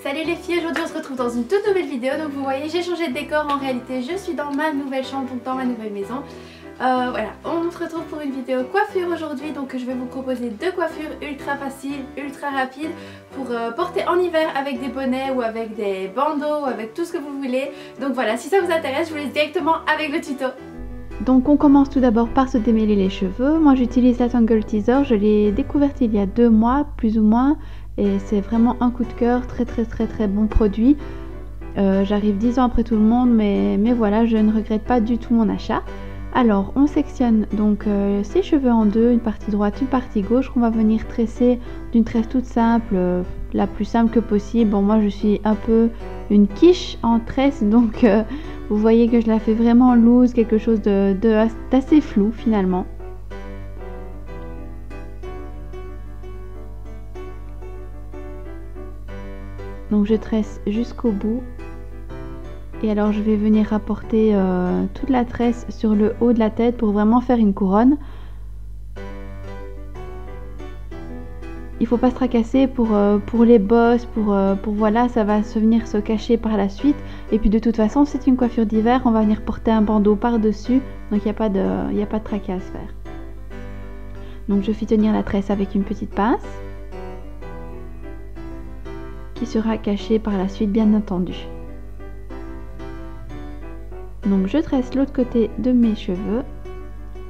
Salut les filles, aujourd'hui on se retrouve dans une toute nouvelle vidéo. Donc vous voyez, j'ai changé de décor, en réalité je suis dans ma nouvelle chambre, donc dans ma nouvelle maison. Voilà, on se retrouve pour une vidéo coiffure aujourd'hui. Donc je vais vous proposer deux coiffures ultra faciles, ultra rapides pour porter en hiver avec des bonnets ou avec des bandeaux, avec tout ce que vous voulez. Donc voilà, si ça vous intéresse, je vous laisse directement avec le tuto. Donc on commence tout d'abord par se démêler les cheveux. Moi j'utilise la Tangle Teezer, je l'ai découverte il y a 2 mois plus ou moins. Et c'est vraiment un coup de cœur, très bon produit. J'arrive 10 ans après tout le monde, mais voilà, je ne regrette pas du tout mon achat. Alors on sectionne donc ses cheveux en deux, une partie droite, une partie gauche, qu'on va venir tresser d'une tresse toute simple, la plus simple que possible. Bon, moi je suis un peu une quiche en tresse, donc vous voyez que je la fais vraiment loose, quelque chose d'assez flou finalement. Donc je tresse jusqu'au bout. Et alors je vais venir rapporter toute la tresse sur le haut de la tête pour vraiment faire une couronne. Il faut pas se tracasser pour les bosses, pour voilà, ça va venir se cacher par la suite. Et puis de toute façon, c'est une coiffure d'hiver, on va venir porter un bandeau par-dessus. Donc il n'y a pas de tracas à se faire. Donc je fais tenir la tresse avec une petite pince, qui sera cachée par la suite bien entendu. Donc je tresse l'autre côté de mes cheveux,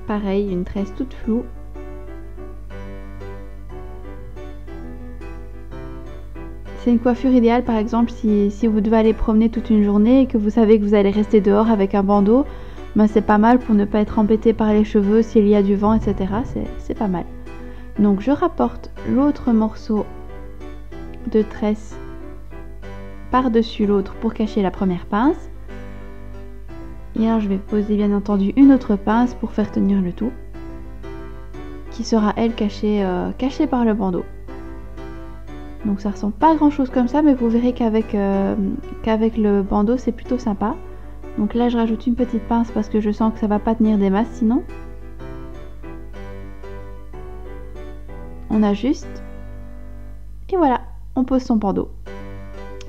pareil, une tresse toute floue. C'est une coiffure idéale par exemple si vous devez aller promener toute une journée et que vous savez que vous allez rester dehors avec un bandeau, ben c'est pas mal pour ne pas être embêté par les cheveux s'il y a du vent, etc. C'est pas mal. Donc je rapporte l'autre morceau de tresse par-dessus l'autre pour cacher la première pince. Et alors je vais poser bien entendu une autre pince pour faire tenir le tout, qui sera elle cachée par le bandeau. Donc ça ressemble pas à grand chose comme ça, mais vous verrez qu'avec le bandeau c'est plutôt sympa. Donc là je rajoute une petite pince parce que je sens que ça va pas tenir des masses sinon. On ajuste. Et voilà, on pose son bandeau.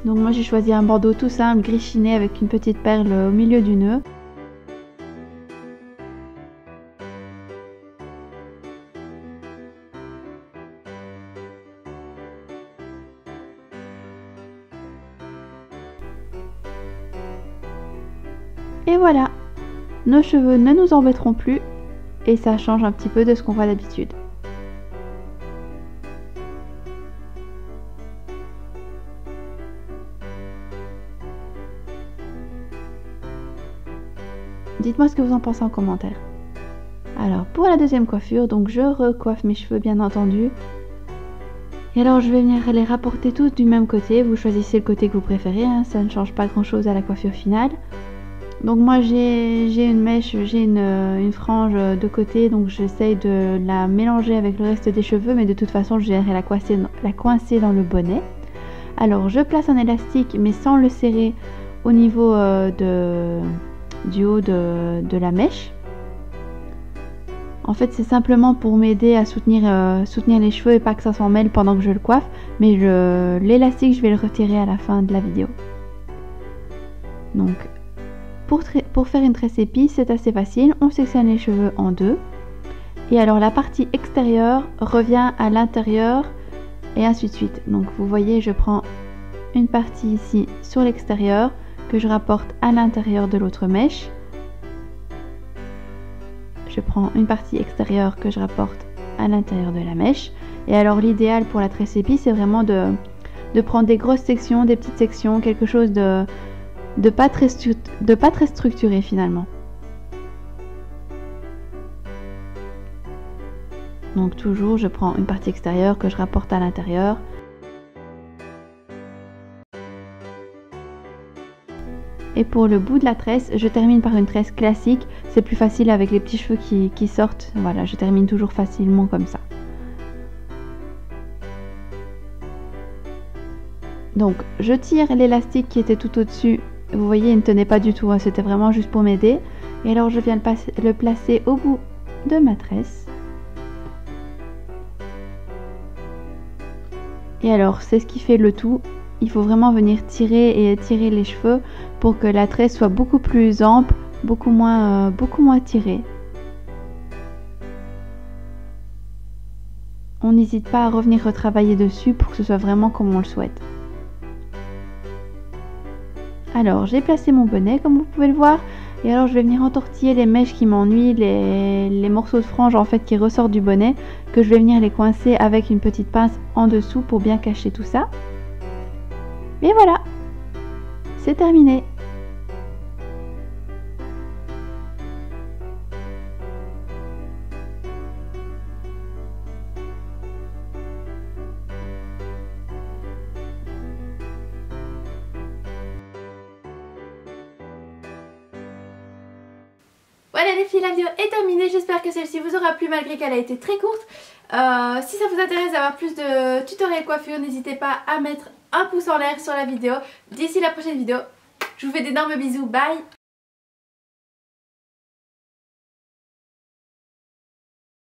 Donc moi j'ai choisi un bandeau tout simple, gris chiné avec une petite perle au milieu du nœud. Et voilà, nos cheveux ne nous embêteront plus et ça change un petit peu de ce qu'on voit d'habitude. Dites-moi ce que vous en pensez en commentaire. Alors pour la deuxième coiffure, donc je recoiffe mes cheveux bien entendu. Et alors je vais venir les rapporter tous du même côté. Vous choisissez le côté que vous préférez, hein, ça ne change pas grand chose à la coiffure finale. Donc moi j'ai une mèche, j'ai une frange de côté, donc j'essaye de la mélanger avec le reste des cheveux, mais de toute façon je viendrai la coincer dans le bonnet. Alors je place un élastique mais sans le serrer au niveau du haut de la mèche. En fait c'est simplement pour m'aider à soutenir les cheveux et pas que ça s'en mêle pendant que je le coiffe, mais l'élastique je vais le retirer à la fin de la vidéo. Donc pour faire une tresse épi, c'est assez facile, on sectionne les cheveux en deux. Et alors la partie extérieure revient à l'intérieur et ainsi de suite. Donc vous voyez, je prends une partie ici sur l'extérieur que je rapporte à l'intérieur de l'autre mèche. Je prends une partie extérieure que je rapporte à l'intérieur de la mèche. Et alors l'idéal pour la tresse épi, c'est vraiment de prendre des grosses sections, des petites sections, quelque chose de pas très structuré finalement. Donc toujours je prends une partie extérieure que je rapporte à l'intérieur. Et pour le bout de la tresse, je termine par une tresse classique. C'est plus facile avec les petits cheveux qui sortent. Voilà, je termine toujours facilement comme ça. Donc je tire l'élastique qui était tout au-dessus. Vous voyez, il ne tenait pas du tout, hein, c'était vraiment juste pour m'aider. Et alors je viens le placer au bout de ma tresse. Et alors c'est ce qui fait le tout. il faut vraiment venir tirer et étirer les cheveux pour que la tresse soit beaucoup plus ample, beaucoup moins tirée. On n'hésite pas à revenir retravailler dessus pour que ce soit vraiment comme on le souhaite. Alors j'ai placé mon bonnet comme vous pouvez le voir et alors je vais venir entortiller les mèches qui m'ennuient, les morceaux de frange en fait qui ressortent du bonnet, que je vais venir les coincer avec une petite pince en dessous pour bien cacher tout ça. Et voilà, c'est terminé. Voilà les filles, la vidéo est terminée, j'espère que celle-ci vous aura plu malgré qu'elle a été très courte. Si ça vous intéresse d'avoir plus de tutoriels coiffure, n'hésitez pas à mettre un pouce en l'air sur la vidéo. D'ici la prochaine vidéo, je vous fais d'énormes bisous, bye!